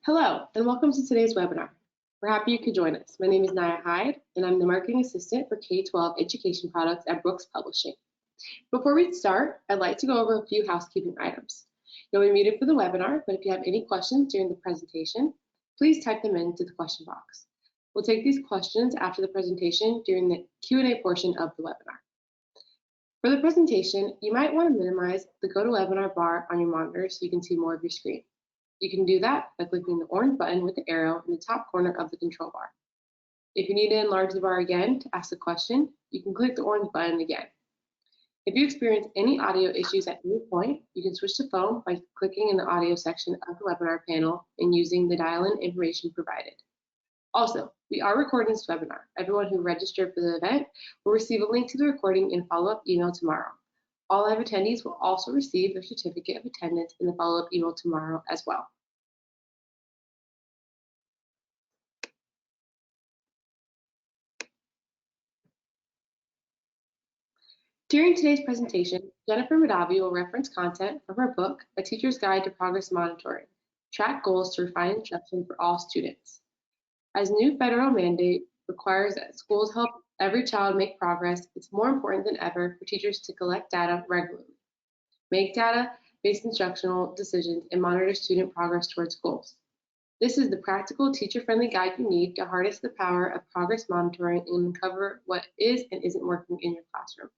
Hello, and welcome to today's webinar. We're happy you could join us. My name is Naya Hyde, and I'm the Marketing Assistant for K-12 Education Products at Brooks Publishing. Before we start, I'd like to go over a few housekeeping items. You'll be muted for the webinar, but if you have any questions during the presentation, please type them into the question box. We'll take these questions after the presentation during the Q&A portion of the webinar. For the presentation, you might want to minimize the GoToWebinar bar on your monitor so you can see more of your screen. You can do that by clicking the orange button with the arrow in the top corner of the control bar. If you need to enlarge the bar again to ask a question, you can click the orange button again. If you experience any audio issues at any point, you can switch to phone by clicking in the audio section of the webinar panel and using the dial-in information provided. Also, we are recording this webinar. Everyone who registered for the event will receive a link to the recording in follow-up email tomorrow. All live attendees will also receive their certificate of attendance in the follow-up email tomorrow as well. During today's presentation, Jennifer Madavi will reference content from her book, A Teacher's Guide to Progress Monitoring, Track Goals to Refine Instruction for All Students. As new federal mandate requires that schools help every child make progress, it's more important than ever for teachers to collect data regularly, make data-based instructional decisions, and monitor student progress towards goals. This is the practical, teacher-friendly guide you need to harness the power of progress monitoring and uncover what is and isn't working in your classroom.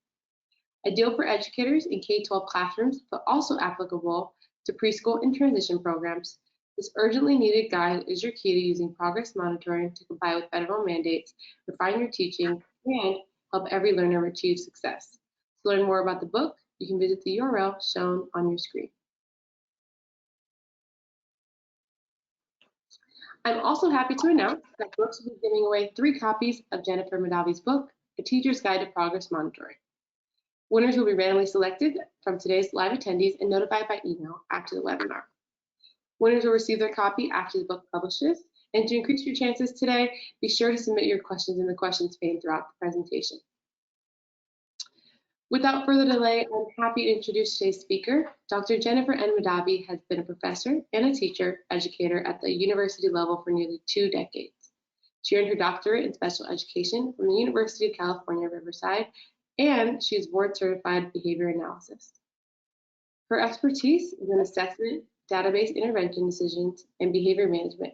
Ideal for educators in K-12 classrooms, but also applicable to preschool and transition programs. This urgently needed guide is your key to using progress monitoring to comply with federal mandates, refine your teaching, and help every learner achieve success. To learn more about the book, you can visit the URL shown on your screen. I'm also happy to announce that Brooks will be giving away 3 copies of Jennifer Madavi's book, A Teacher's Guide to Progress Monitoring. Winners will be randomly selected from today's live attendees and notified by email after the webinar. Winners will receive their copy after the book publishes. And to increase your chances today, be sure to submit your questions in the questions pane throughout the presentation. Without further delay, I'm happy to introduce today's speaker. Dr. Jennifer N. Madavi has been a professor and a teacher educator at the university level for nearly 2 decades. She earned her doctorate in special education from the University of California, Riverside, and she is board-certified behavior analysis. Her expertise is in assessment, database intervention decisions, and behavior management.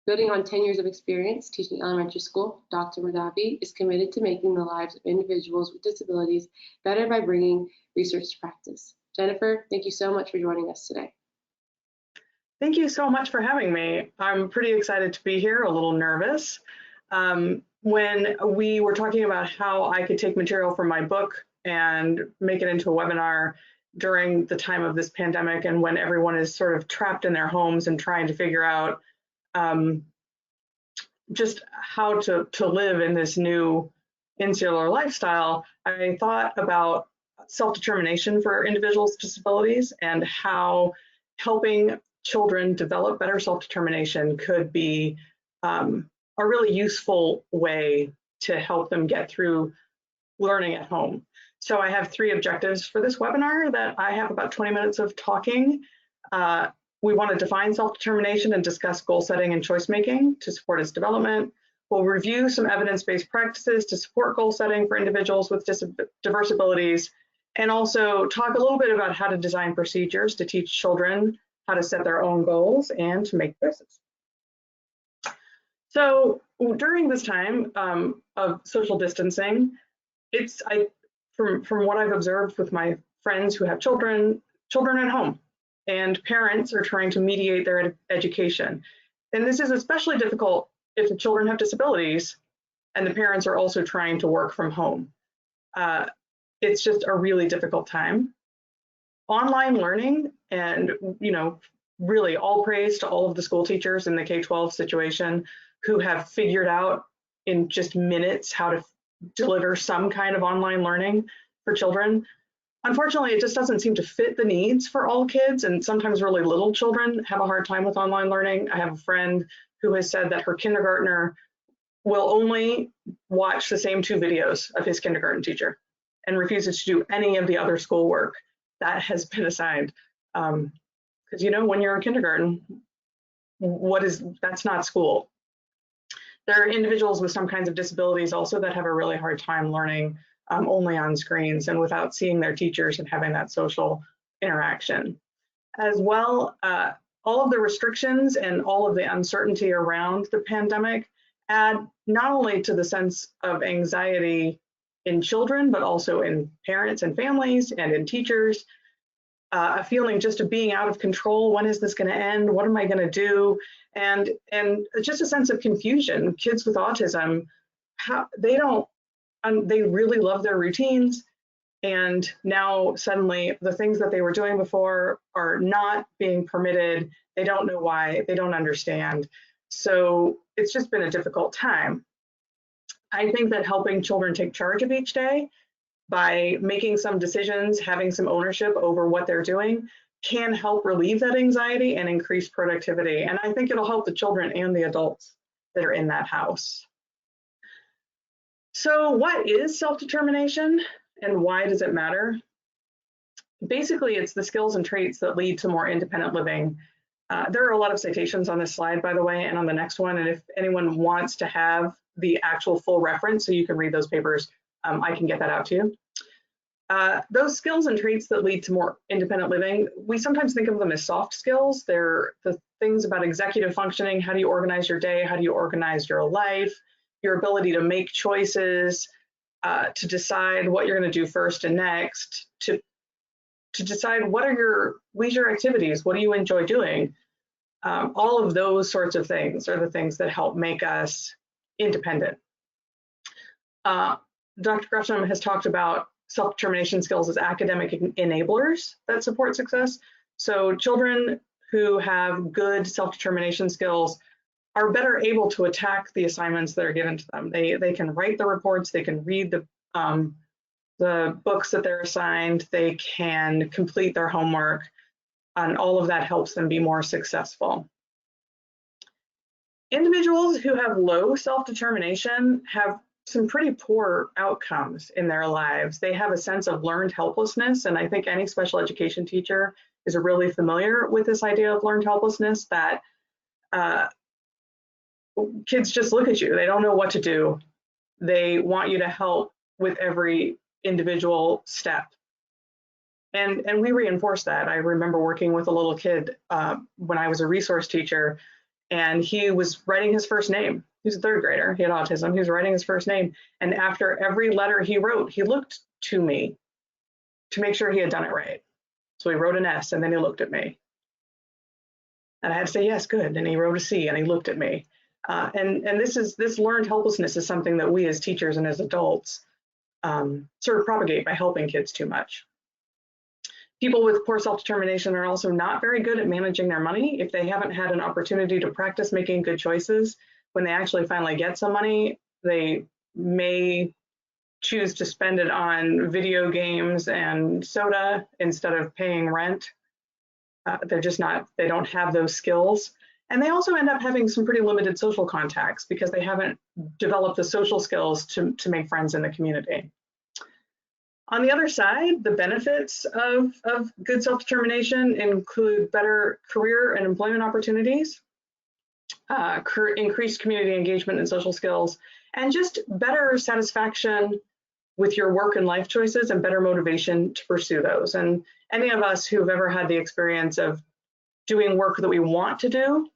Building on 10 years of experience teaching elementary school, Dr. Madavi is committed to making the lives of individuals with disabilities better by bringing research to practice. Jennifer, thank you so much for joining us today. Thank you so much for having me. I'm pretty excited to be here, a little nervous. When we were talking about how I could take material from my book and make it into a webinar during the time of this pandemic and when everyone is sort of trapped in their homes and trying to figure out just how to live in this new insular lifestyle, I thought about self-determination for individuals with disabilities and how helping children develop better self-determination could be a really useful way to help them get through learning at home. So I have 3 objectives for this webinar that I have about 20 minutes of talking. We want to define self-determination and discuss goal setting and choice making to support its development. We'll review some evidence-based practices to support goal setting for individuals with diverse abilities, and also talk a little bit about how to design procedures to teach children how to set their own goals and to make choices. So during this time of social distancing, from what I've observed with my friends who have children at home, and parents are trying to mediate their education. And this is especially difficult if the children have disabilities and the parents are also trying to work from home. It's just a really difficult time. Online learning, and really all praise to all of the school teachers in the K-12 situation who have figured out in just minutes how to deliver some kind of online learning for children. Unfortunately, it just doesn't seem to fit the needs for all kids, and sometimes really little children have a hard time with online learning. I have a friend who has said that her kindergartner will only watch the same 2 videos of his kindergarten teacher and refuses to do any of the other schoolwork that has been assigned. Because when you're in kindergarten, That's not school. There are individuals with some kinds of disabilities also that have a really hard time learning only on screens and without seeing their teachers and having that social interaction. As well, all of the restrictions and all of the uncertainty around the pandemic add not only to the sense of anxiety in children, but also in parents and families and in teachers, a feeling just of being out of control. When is this going to end? What am I going to do? And just a sense of confusion. Kids with autism, they really love their routines. And now suddenly the things that they were doing before are not being permitted. They don't know why, they don't understand. So it's just been a difficult time. I think that helping children take charge of each day by making some decisions, having some ownership over what they're doing, can help relieve that anxiety and increase productivity. And I think it'll help the children and the adults that are in that house. So what is self-determination and why does it matter? Basically, it's the skills and traits that lead to more independent living. There are a lot of citations on this slide, by the way, and on the next one. And if anyone wants to have the actual full reference so you can read those papers, I can get that out to you. Those skills and traits that lead to more independent living, we sometimes think of them as soft skills. They're the things about executive functioning. How do you organize your day? How do you organize your life? Your ability to make choices, to decide what you're going to do first and next, to decide what are your leisure activities, what do you enjoy doing. All of those sorts of things are the things that help make us independent. Dr. Gresham has talked about self-determination skills as academic enablers that support success. So children who have good self-determination skills are better able to attack the assignments that are given to them. They can write the reports, they can read the books that they're assigned, they can complete their homework, and all of that helps them be more successful. Individuals who have low self-determination have some pretty poor outcomes in their lives. They have a sense of learned helplessness, and I think any special education teacher is really familiar with this idea of learned helplessness, that kids just look at you. They don't know what to do. They want you to help with every individual step. And we reinforce that. I remember working with a little kid when I was a resource teacher, and he was writing his first name. He was a third grader. He had autism. He was writing his first name. And after every letter he wrote, he looked to me to make sure he had done it right. So he wrote an S and then he looked at me. And I had to say, yes, good. And he wrote a C and he looked at me. And this learned helplessness is something that we as teachers and as adults sort of propagate by helping kids too much. People with poor self-determination are also not very good at managing their money. If they haven't had an opportunity to practice making good choices, when they actually finally get some money, they may choose to spend it on video games and soda instead of paying rent. They don't have those skills. And they also end up having some pretty limited social contacts because they haven't developed the social skills to make friends in the community. On the other side, the benefits of good self-determination include better career and employment opportunities, increased community engagement and social skills, and just better satisfaction with your work and life choices and better motivation to pursue those. And any of us who've ever had the experience of doing work that we want to do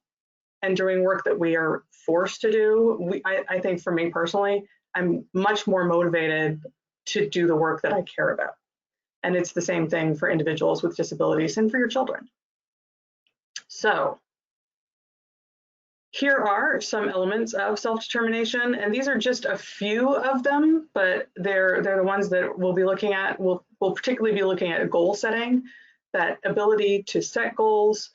and doing work that we are forced to do, I think for me personally, I'm much more motivated to do the work that I care about. And it's the same thing for individuals with disabilities and for your children. So here are some elements of self-determination, and these are just a few of them, but they're the ones that we'll be looking at. We'll particularly be looking at goal setting, that ability to set goals,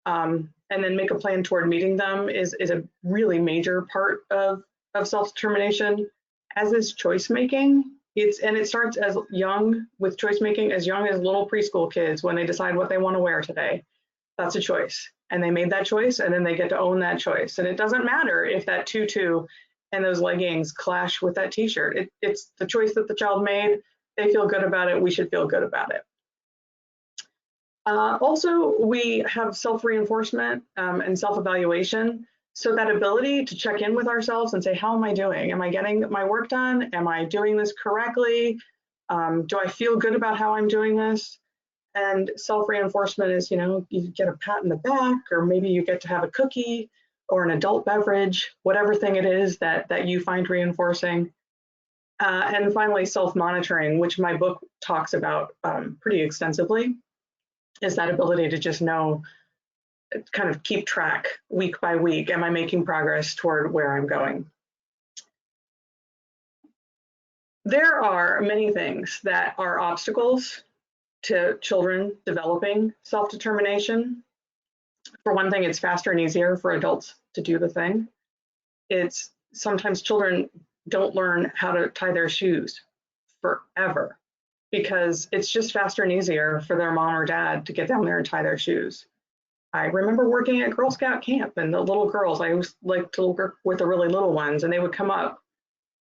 and then make a plan toward meeting them is a really major part of self-determination, as is choice making. It starts as young with choice making, as young as little preschool kids when they decide what they want to wear today. That's a choice. And they made that choice, and then they get to own that choice. And it doesn't matter if that tutu and those leggings clash with that t-shirt. It's the choice that the child made. They feel good about it. We should feel good about it. Also, we have self-reinforcement and self-evaluation. So that ability to check in with ourselves and say, how am I doing? Am I getting my work done? Am I doing this correctly? Do I feel good about how I'm doing this? And self-reinforcement is, you get a pat in the back, or maybe you get to have a cookie or an adult beverage, whatever thing it is that you find reinforcing. And finally, self-monitoring, which my book talks about pretty extensively, is that ability to just know, kind of keep track week by week. Am I making progress toward where I'm going? There are many things that are obstacles to children developing self-determination. For one thing, it's faster and easier for adults to do the thing. It's sometimes children don't learn how to tie their shoes forever because it's just faster and easier for their mom or dad to get down there and tie their shoes. I remember working at Girl Scout camp, and the little girls, I always liked to work with the really little ones, and they would come up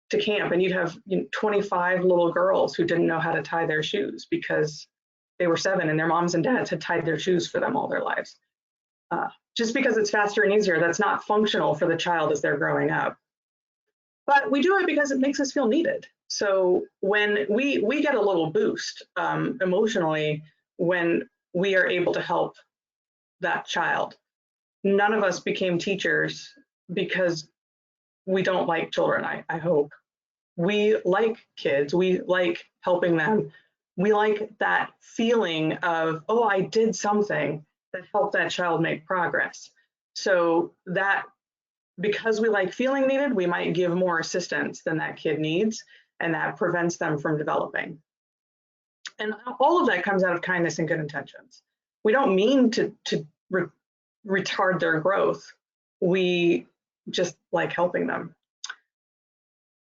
to camp and you'd have 25 little girls who didn't know how to tie their shoes because they were 7 and their moms and dads had tied their shoes for them all their lives. Just because it's faster and easier, that's not functional for the child as they're growing up. But we do it because it makes us feel needed. So when we get a little boost emotionally when we are able to help that child. None of us became teachers because we don't like children, I hope. We like kids, we like helping them. We like that feeling of, oh, I did something that helped that child make progress. So that, because we like feeling needed, we might give more assistance than that kid needs, and that prevents them from developing. And all of that comes out of kindness and good intentions. We don't mean to retard their growth. We just like helping them.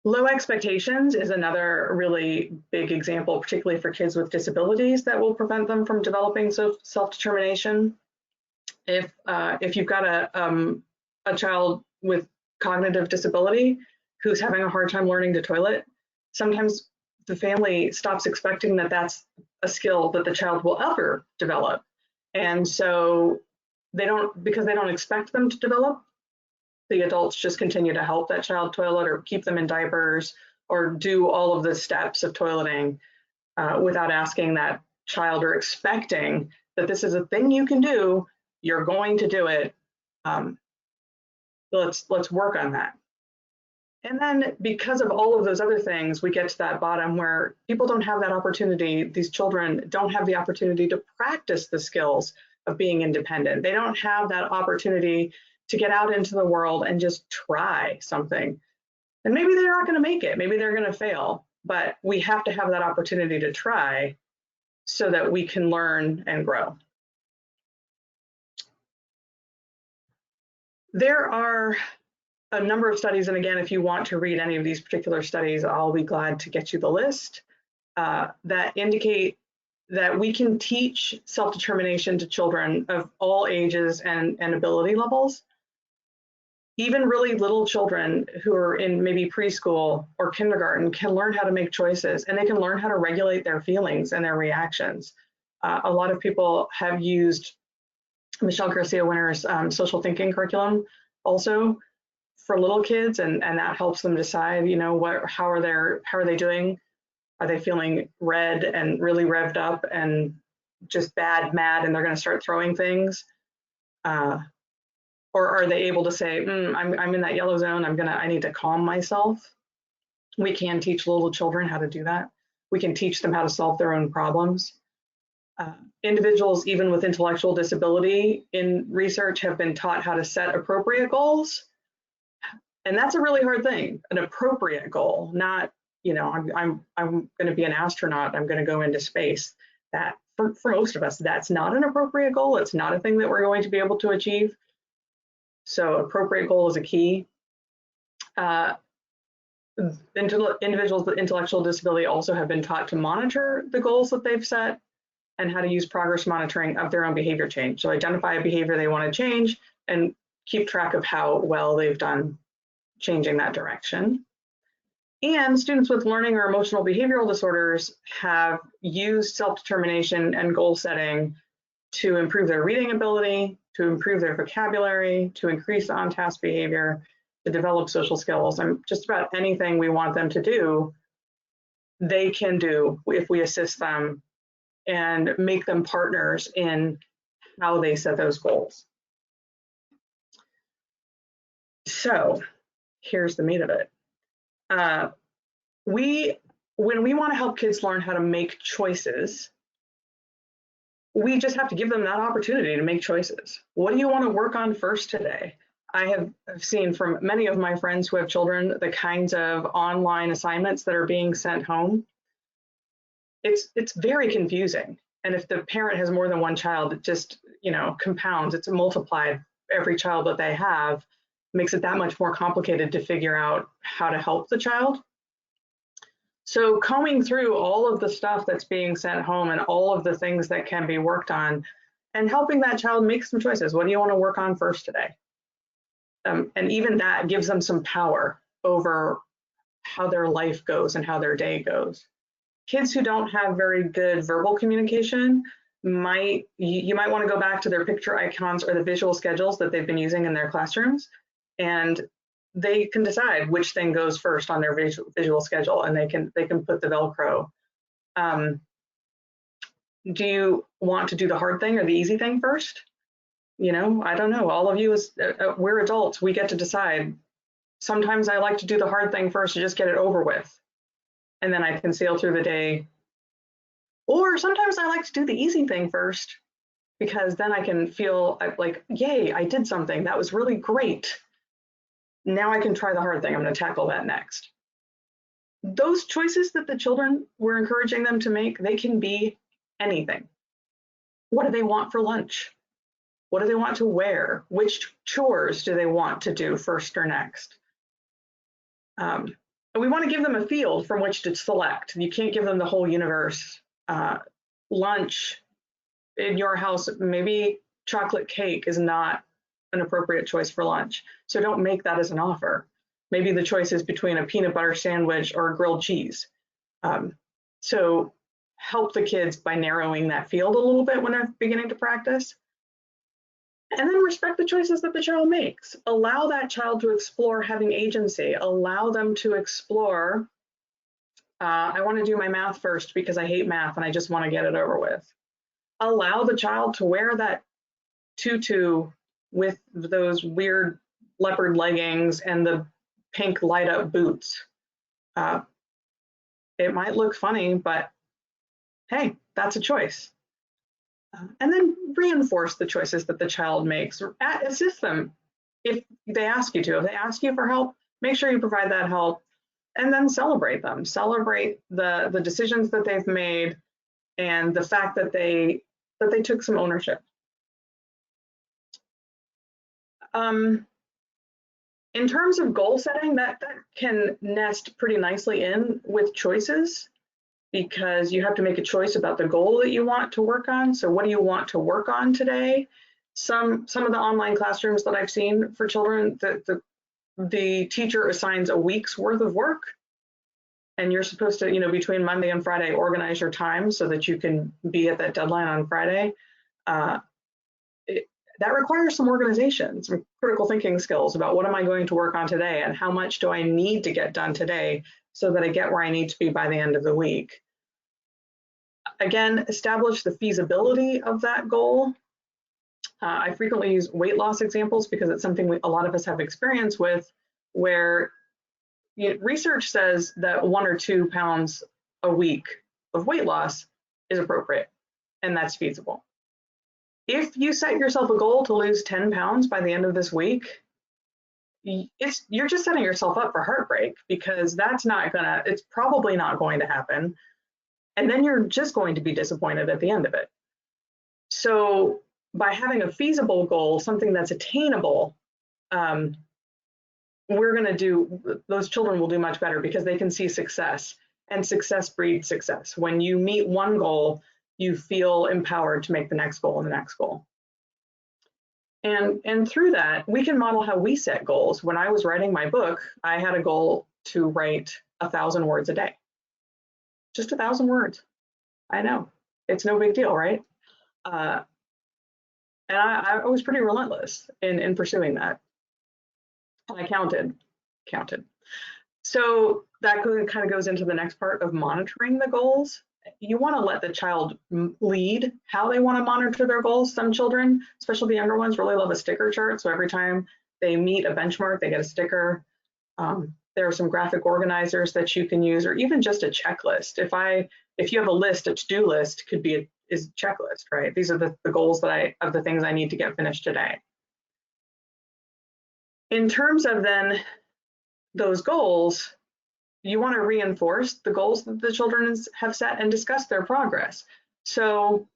Low expectations is another really big example, particularly for kids with disabilities, that will prevent them from developing self-determination. If you've got a child with cognitive disability who's having a hard time learning to toilet, sometimes the family stops expecting that that's a skill that the child will ever develop. And so because they don't expect them to develop, the adults just continue to help that child toilet or keep them in diapers or do all of the steps of toileting without asking that child or expecting that this is a thing you can do, you're going to do it. Let's work on that. And then because of all of those other things, we get to that bottom where people don't have that opportunity. These children don't have the opportunity to practice the skills of being independent. They don't have that opportunity to get out into the world and just try something. And maybe they're not going to make it. Maybe they're going to fail. But we have to have that opportunity to try so that we can learn and grow. There are a number of studies, and again, if you want to read any of these particular studies, I'll be glad to get you the list, that indicate that we can teach self-determination to children of all ages and ability levels. Even really little children who are in maybe preschool or kindergarten can learn how to make choices, and they can learn how to regulate their feelings and their reactions. A lot of people have used Michelle Garcia Winner's social thinking curriculum also for little kids, and that helps them decide, how are they doing? Are they feeling red and really revved up and just mad, and they're going to start throwing things? Or are they able to say, I'm in that yellow zone, I need to calm myself? We can teach little children how to do that. We can teach them how to solve their own problems. Individuals, even with intellectual disability, in research have been taught how to set appropriate goals. And that's a really hard thing, an appropriate goal, not, I'm going to be an astronaut, I'm going to go into space. That, for most of us, that's not an appropriate goal. It's not a thing that we're going to be able to achieve. So appropriate goal is a key. Individuals with intellectual disability also have been taught to monitor the goals that they've set and how to use progress monitoring of their own behavior change. So identify a behavior they want to change and keep track of how well they've done changing that direction. And students with learning or emotional behavioral disorders have used self-determination and goal setting to improve their reading ability, to improve their vocabulary, to increase on-task behavior, to develop social skills, and just about anything we want them to do, they can do if we assist them and make them partners in how they set those goals. So here's the meat of it. When we want to help kids learn how to make choices, we just have to give them that opportunity to make choices. What do you want to work on first today? I have seen from many of my friends who have children the kinds of online assignments that are being sent home. It's very confusing. And if the parent has more than one child, it just, compounds. It's multiplied. Every child that they have makes it that much more complicated to figure out how to help the child. So combing through all of the stuff that's being sent home and all of the things that can be worked on and helping that child make some choices. What do you want to work on first today? And even that gives them some power over how their life goes and how their day goes. Kids who don't have very good verbal communication you might want to go back to their picture icons or the visual schedules that they've been using in their classrooms, and they can decide which thing goes first on their visual schedule, and they can put the Velcro. Do you want to do the hard thing or the easy thing first? I don't know. All of you, we're adults, we get to decide. Sometimes I like to do the hard thing first to just get it over with, and then I can sail through the day. Or sometimes I like to do the easy thing first, because then I can feel like, yay, I did something. That was really great. Now I can try the hard thing. I'm going to tackle that next. Those choices that the children were encouraging them to make, they can be anything. What do they want for lunch? What do they want to wear? Which chores do they want to do first or next? And we want to give them a field from which to select. You can't give them the whole universe. Lunch in your house, maybe chocolate cake is not an appropriate choice for lunch. So don't make that as an offer. Maybe the choice is between a peanut butter sandwich or a grilled cheese. So help the kids by narrowing that field a little bit when they're beginning to practice. And then respect the choices that the child makes. Allow that child to explore having agency. Allow them to explore, I want to do my math first because I hate math and I just want to get it over with. Allow the child to wear that tutu with those weird leopard leggings and the pink light up boots. It might look funny, but hey, that's a choice. And then reinforce the choices that the child makes. Assist them if they ask you to. If they ask you for help, make sure you provide that help, and then celebrate them. Celebrate the decisions that they've made and the fact that they took some ownership. In terms of goal setting, that can nest pretty nicely in with choices, because you have to make a choice about the goal that you want to work on. So what do you want to work on today? Some of the online classrooms that I've seen for children, the teacher assigns a week's worth of work, and you're supposed to, between Monday and Friday, organize your time so that you can be at that deadline on Friday. That requires some organization, some critical thinking skills about what am I going to work on today and how much do I need to get done today so that I get where I need to be by the end of the week. Again, establish the feasibility of that goal. I frequently use weight loss examples because it's something a lot of us have experience with, where research says that 1 or 2 pounds a week of weight loss is appropriate, and that's feasible. If you set yourself a goal to lose 10 pounds by the end of this week, you're just setting yourself up for heartbreak, because it's probably not going to happen. And then you're just going to be disappointed at the end of it. So by having a feasible goal, something that's attainable, those children will do much better because they can see success, and success breeds success. When you meet one goal, you feel empowered to make the next goal and the next goal. And through that, we can model how we set goals. When I was writing my book, I had a goal to write 1,000 words a day. Just 1,000 words. I know, it's no big deal, right? And I was pretty relentless in pursuing that. And I counted. So that kind of goes into the next part of monitoring the goals. You want to let the child lead how they want to monitor their goals. Some children, especially the younger ones, really love a sticker chart. So every time they meet a benchmark, they get a sticker. There are some graphic organizers that you can use, or even just a checklist. If you have a list, a to-do list could be is a checklist, right? These are the goals of the things I need to get finished today. In terms of then those goals, you want to reinforce the goals that the children have set and discuss their progress. So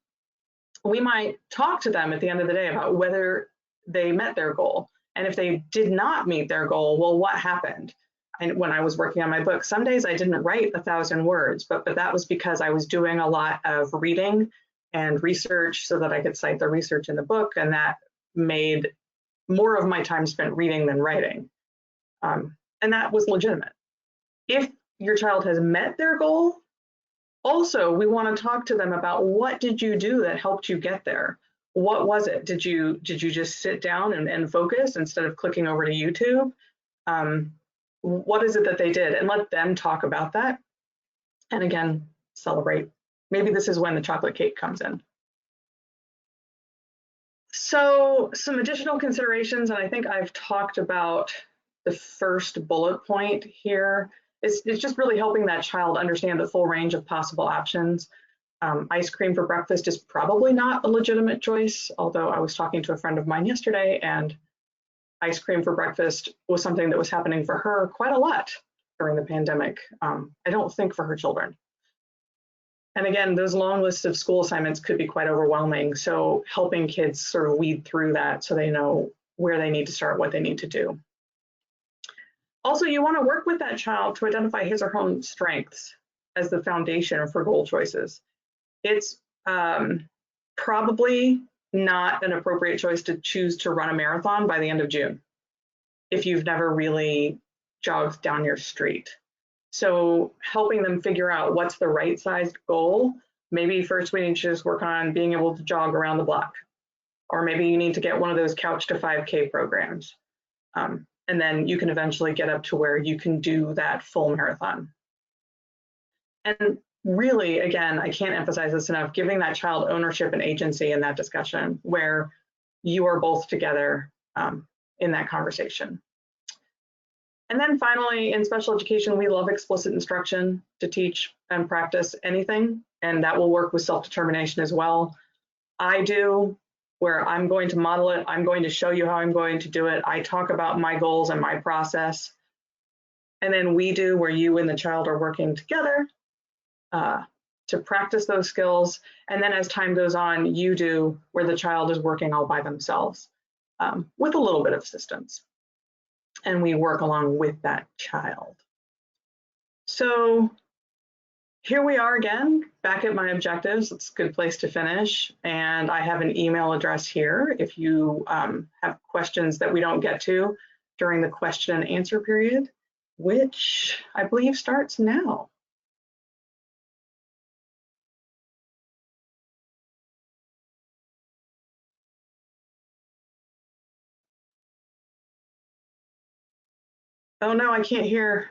we might talk to them at the end of the day about whether they met their goal. And if they did not meet their goal, well, what happened? And when I was working on my book, some days I didn't write 1,000 words, but that was because I was doing a lot of reading and research so that I could cite the research in the book, and that made more of my time spent reading than writing. And that was legitimate. If your child has met their goal, also we want to talk to them about what did you do that helped you get there? What was it? Did you just sit down and focus instead of clicking over to YouTube? What is it that they did? And let them talk about that. And again, celebrate. Maybe this is when the chocolate cake comes in. So some additional considerations, and I think I've talked about the first bullet point here. It's just really helping that child understand the full range of possible options. Ice cream for breakfast is probably not a legitimate choice, although I was talking to a friend of mine yesterday, and ice cream for breakfast was something that was happening for her quite a lot during the pandemic. I don't think for her children. And again, those long lists of school assignments could be quite overwhelming. So helping kids sort of weed through that so they know where they need to start, what they need to do. Also, you want to work with that child to identify his or her own strengths as the foundation for goal choices. It's probably not an appropriate choice to choose to run a marathon by the end of June if you've never really jogged down your street. So helping them figure out what's the right sized goal. Maybe first we need to just work on being able to jog around the block. Or maybe you need to get one of those couch to 5K programs. And then you can eventually get up to where you can do that full marathon. And really, again, I can't emphasize this enough, giving that child ownership and agency in that discussion where you are both together in that conversation. And then finally, in special education, we love explicit instruction to teach and practice anything, and that will work with self-determination as well. I do, where I'm going to model it, I'm going to show you how I'm going to do it. I talk about my goals and my process. And then we do, where you and the child are working together to practice those skills. And then as time goes on, you do, where the child is working all by themselves with a little bit of assistance. And we work along with that child. So here we are again, back at my objectives. It's a good place to finish. And I have an email address here if you have questions that we don't get to during the question and answer period, which I believe starts now. Oh no, I can't hear.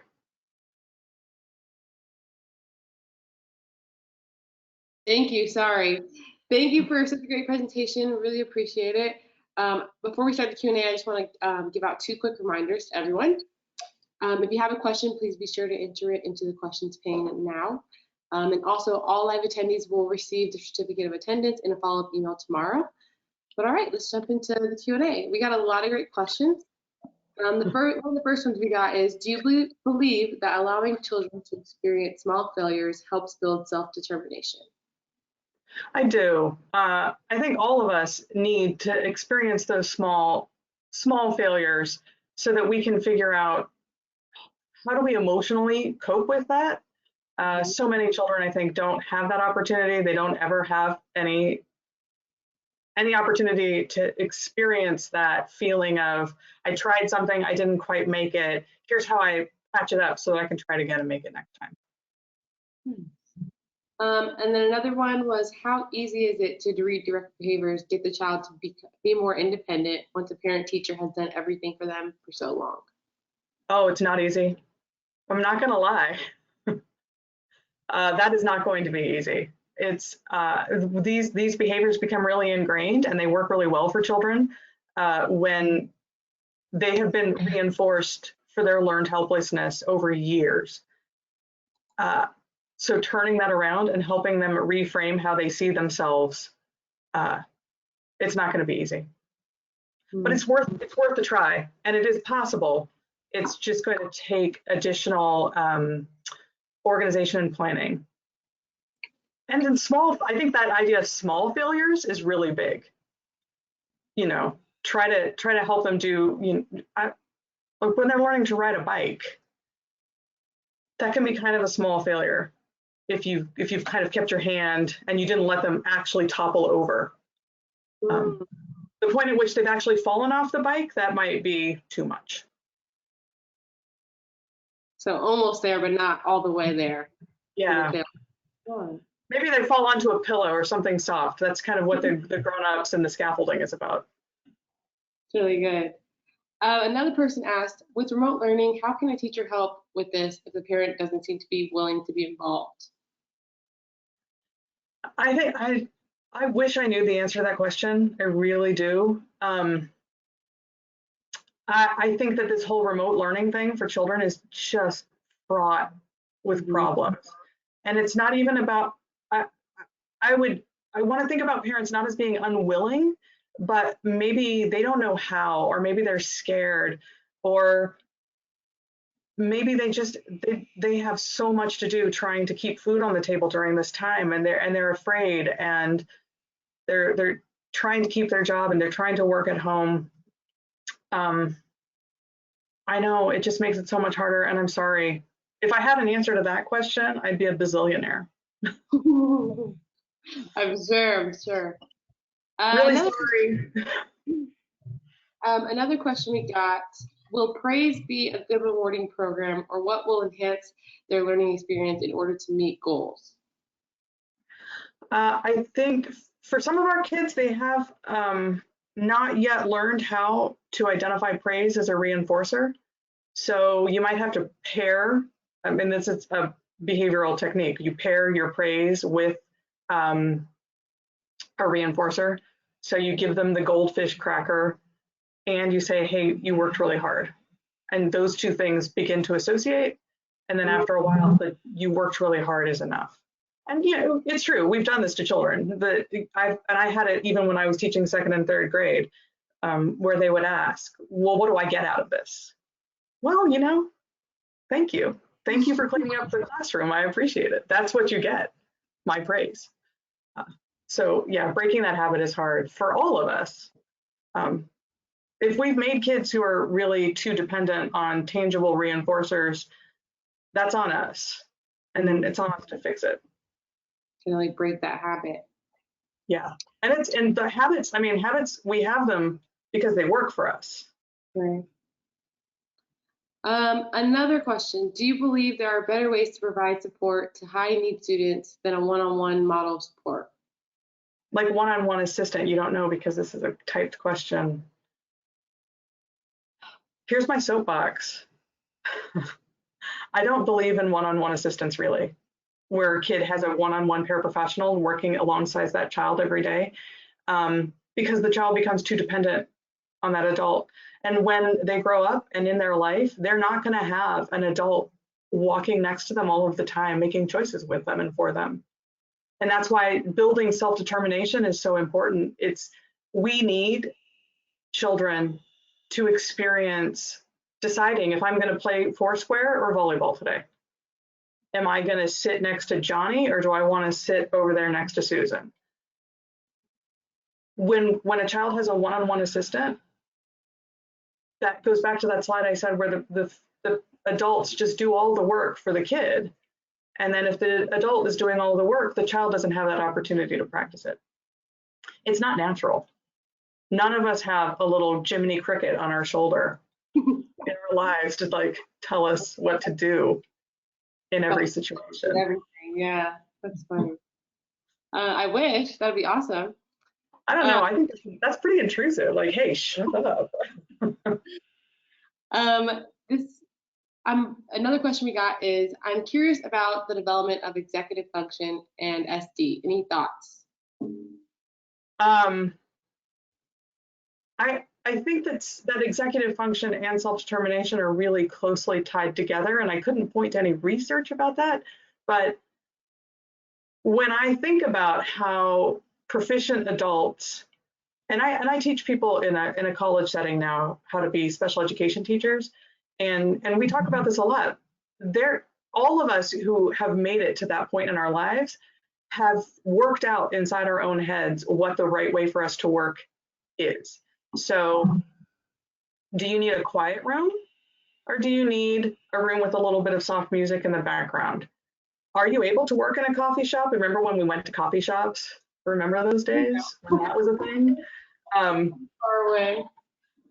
Thank you. Sorry. Thank you for such a great presentation. Really appreciate it. Before we start the Q&A, I just want to give out 2 quick reminders to everyone. If you have a question, please be sure to enter it into the questions pane now. And also, all live attendees will receive the certificate of attendance in a follow-up email tomorrow. But all right, let's jump into the Q&A. We got a lot of great questions. One of the first ones we got is, do you believe that allowing children to experience small failures helps build self-determination? I do. I think all of us need to experience those small failures so that we can figure out how do we emotionally cope with that. So many children, I think, don't have that opportunity. They don't ever have any opportunity to experience that feeling of, I tried something, I didn't quite make it. Here's how I patch it up so that I can try it again and make it next time. And then another one was, how easy is it to redirect behaviors, get the child to be more independent once a parent teacher has done everything for them for so long? Oh, it's not easy. I'm not going to lie. That is not going to be easy. It's these behaviors become really ingrained and they work really well for children when they have been reinforced for their learned helplessness over years. So turning that around and helping them reframe how they see themselves, it's not going to be easy, but it's worth the try, and it is possible. It's just going to take additional organization and planning. And in small, I think that idea of small failures is really big. You know, try to help them do, like when they're learning to ride a bike, that can be kind of a small failure if you've kind of kept your hand and you didn't let them actually topple over. The point at which they've actually fallen off the bike, that might be too much. So almost there, but not all the way there. Yeah. Maybe they fall onto a pillow or something soft. That's kind of what the grown-ups and the scaffolding is about. Really good. Another person asked, with remote learning, how can a teacher help with this if the parent doesn't seem to be willing to be involved? I think I wish I knew the answer to that question. I really do. I think that this whole remote learning thing for children is just fraught with problems. And it's not even about, I want to think about parents not as being unwilling, but maybe they don't know how, or maybe they're scared, or maybe they have so much to do trying to keep food on the table during this time, and they're afraid, and they're trying to keep their job, and they're trying to work at home. I know it just makes it so much harder, and I'm sorry. If I had an answer to that question, I'd be a bazillionaire. I'm sure. Really sorry. Another question we got, will praise be a good rewarding program, or what will enhance their learning experience in order to meet goals? I think for some of our kids, they have not yet learned how to identify praise as a reinforcer. So you might have to pair, I mean, this is a behavioral technique. You pair your praise with a reinforcer. So you give them the goldfish cracker and you say, hey, you worked really hard. And those two things begin to associate. And then after a while, that you worked really hard is enough. And it's true. We've done this to children. I had it even when I was teaching second and third grade, where they would ask, well, what do I get out of this? Well, thank you. Thank you for cleaning up the classroom. I appreciate it. That's what you get, my praise. So yeah, breaking that habit is hard for all of us. If we've made kids who are really too dependent on tangible reinforcers, that's on us. And then it's on us to fix it. To break that habit. Yeah. And the habits, habits, we have them because they work for us. Right. Another question, do you believe there are better ways to provide support to high need students than a one-on-one model of support? Like one-on-one assistant, you don't know because this is a typed question. Here's my soapbox. I don't believe in one-on-one assistance really, where a kid has a one-on-one paraprofessional working alongside that child every day, because the child becomes too dependent on that adult. And when they grow up and in their life, they're not going to have an adult walking next to them all of the time, making choices with them and for them. And that's why building self-determination is so important. We need children to experience deciding if I'm going to play foursquare or volleyball today. Am I going to sit next to Johnny or do I want to sit over there next to Susan? When a child has a one-on-one assistant, that goes back to that slide I said where the adults just do all the work for the kid. And then if the adult is doing all the work, the child doesn't have that opportunity to practice it. It's not natural. None of us have a little Jiminy Cricket on our shoulder in our lives to tell us what to do in every situation. Everything, yeah. That's funny. I wish. That'd be awesome. I don't know. I think that's pretty intrusive. Like, hey, shut up. This another question we got is, I'm curious about the development of executive function and SD. Any thoughts? I think that executive function and self-determination are really closely tied together, and I couldn't point to any research about that. But when I think about how proficient adults, and I teach people in a college setting now how to be special education teachers, and we talk about this a lot. All of us who have made it to that point in our lives have worked out inside our own heads what the right way for us to work is. So, do you need a quiet room, or do you need a room with a little bit of soft music in the background? Are you able to work in a coffee shop? Remember when we went to coffee shops? Remember those days when that was a thing? Far away.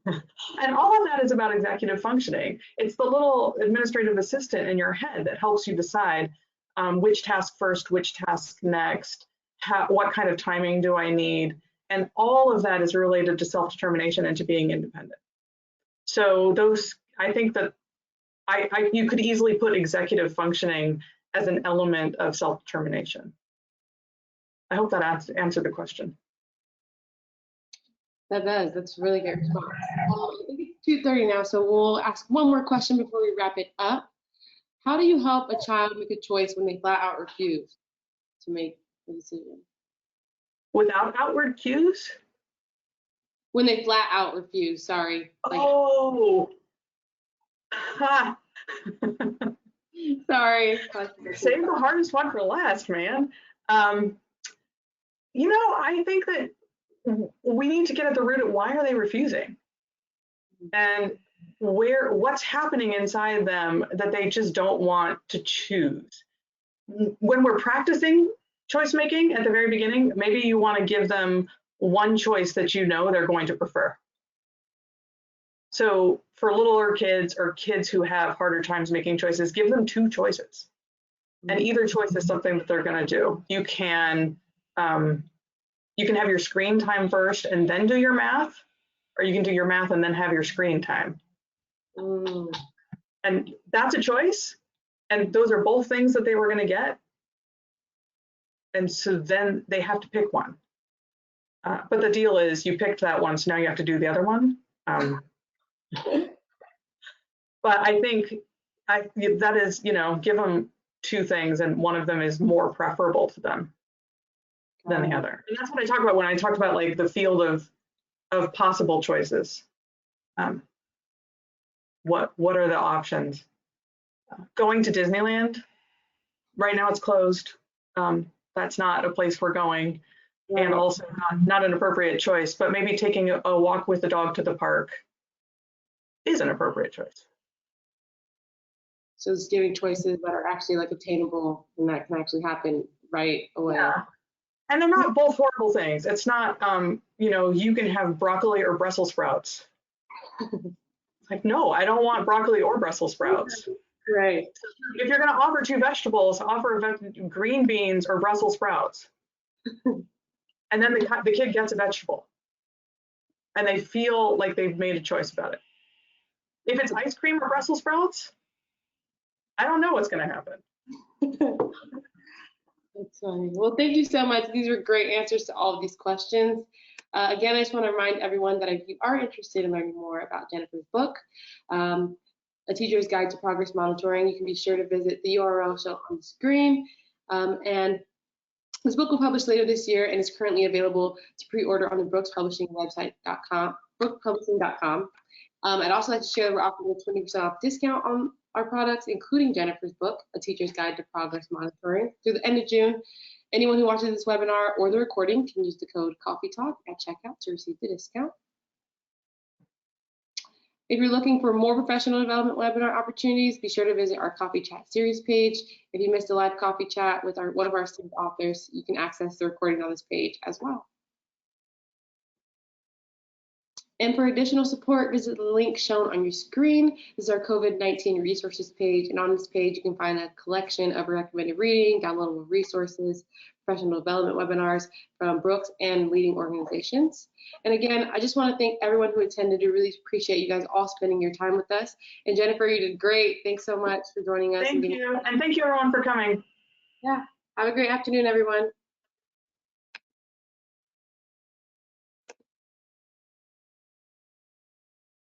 And all of that is about executive functioning. It's the little administrative assistant in your head that helps you decide which task first, which task next, what kind of timing do I need? And all of that is related to self-determination and to being independent. So I think that you could easily put executive functioning as an element of self-determination. I hope that answered the question. That does. That's a really great response. I think it's 2:30 now, so we'll ask one more question before we wrap it up. How do you help a child make a choice when they flat out refuse to make a decision? Without outward cues? When they flat out refuse, sorry. Oh! Ha! Sorry. Save the hardest one for last, man. I think that we need to get at the root of why are they refusing, and what's happening inside them that they just don't want to choose. When we're practicing choice making at the very beginning, maybe you want to give them one choice that you know they're going to prefer. So for littler kids or kids who have harder times making choices, give them two choices. And either choice is something that they're going to do. You can have your screen time first and then do your math, or you can do your math and then have your screen time. And that's a choice. And those are both things that they were going to get. And so then they have to pick one. But the deal is you picked that one, so now you have to do the other one. But I think that is, give them two things, and one of them is more preferable to them than the other. And that's what I talk about when I talked about like the field of possible choices. What are the options? Going to Disneyland, right now it's closed. That's not a place we're going, and also not an appropriate choice, but maybe taking a walk with the dog to the park is an appropriate choice. So it's giving choices that are actually like attainable and that can actually happen right away. Yeah. And they're not both horrible things. It's not, you can have broccoli or Brussels sprouts. Like, no, I don't want broccoli or Brussels sprouts. Right. If you're going to offer two vegetables, offer green beans or Brussels sprouts. And then the kid gets a vegetable. And they feel like they've made a choice about it. If it's ice cream or Brussels sprouts, I don't know what's going to happen. That's funny. Well, thank you so much. These were great answers to all of these questions. Again, I just want to remind everyone that if you are interested in learning more about Jennifer's book, A Teacher's Guide to Progress Monitoring, you can be sure to visit the URL shown on the screen. And this book will publish later this year and is currently available to pre-order on the Brooks Publishing website.com, brookpublishing.com. I'd also like to share that we're offering a 20% off discount on our products, including Jennifer's book, A Teacher's Guide to Progress Monitoring, through the end of June. Anyone who watches this webinar or the recording can use the code COFFEETALK at checkout to receive the discount. If you're looking for more professional development webinar opportunities, be sure to visit our Coffee Chat series page. If you missed a live coffee chat with one of our esteemed authors, you can access the recording on this page as well. And for additional support, visit the link shown on your screen. This is our COVID-19 resources page, and on this page you can find a collection of recommended reading, downloadable resources, professional development webinars from Brooks and leading organizations. And again, I just want to thank everyone who attended. We really appreciate you guys all spending your time with us. And Jennifer, you did great. Thanks so much for joining us. Thank you, and thank you everyone for coming. Yeah, have a great afternoon, everyone.